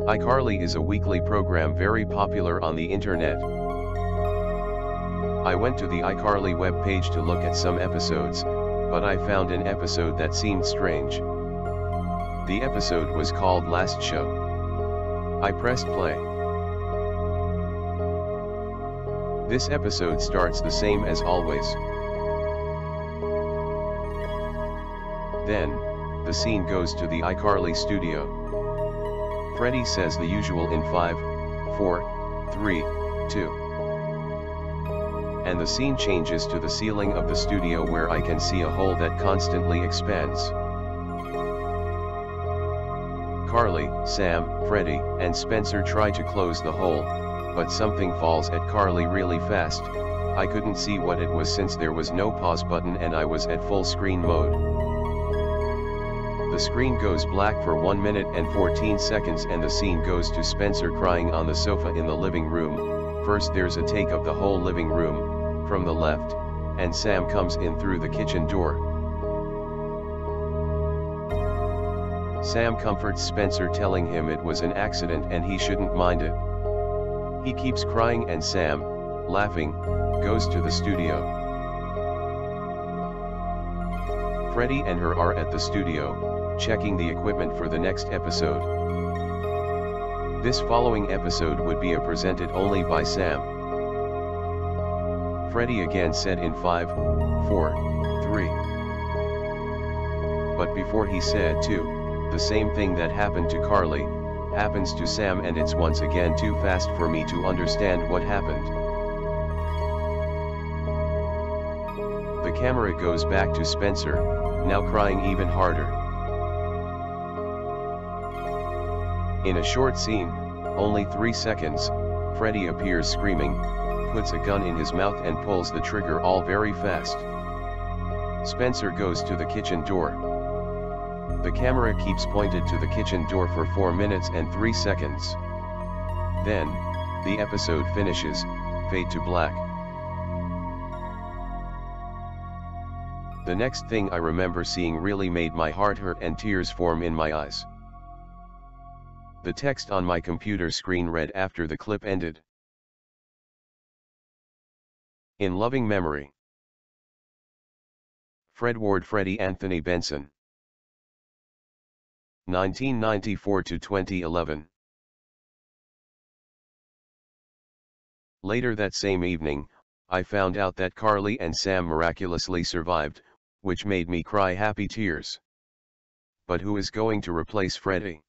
iCarly is a weekly program very popular on the internet. I went to the iCarly webpage to look at some episodes, but I found an episode that seemed strange. The episode was called Last Show. I pressed play. This episode starts the same as always. Then, the scene goes to the iCarly studio. Freddy says the usual in 5, 4, 3, 2. And the scene changes to the ceiling of the studio where I can see a hole that constantly expands. Carly, Sam, Freddy, and Spencer try to close the hole, but something falls at Carly really fast. I couldn't see what it was since there was no pause button and I was at full screen mode. The screen goes black for 1 minute and 14 seconds and the scene goes to Spencer crying on the sofa in the living room. First there's a take of the whole living room, from the left, and Sam comes in through the kitchen door. Sam comforts Spencer telling him it was an accident and he shouldn't mind it. He keeps crying and Sam, laughing, goes to the studio. Freddy and her are at the studio, checking the equipment for the next episode. This following episode would be presented only by Sam. Freddy again said in 5, 4, 3. But before he said 2, the same thing that happened to Carly, happens to Sam and it's once again too fast for me to understand what happened. The camera goes back to Spencer, now crying even harder. In a short scene, only 3 seconds, Freddy appears screaming, puts a gun in his mouth and pulls the trigger all very fast. Spencer goes to the kitchen door. The camera keeps pointed to the kitchen door for 4 minutes and 3 seconds. Then, the episode finishes, fade to black. The next thing I remember seeing really made my heart hurt and tears form in my eyes. The text on my computer screen read after the clip ended. In loving memory. Fred Ward, Freddie Anthony Benson. 1994 to 2011. Later that same evening, I found out that Carly and Sam miraculously survived, which made me cry happy tears. But who is going to replace Freddy?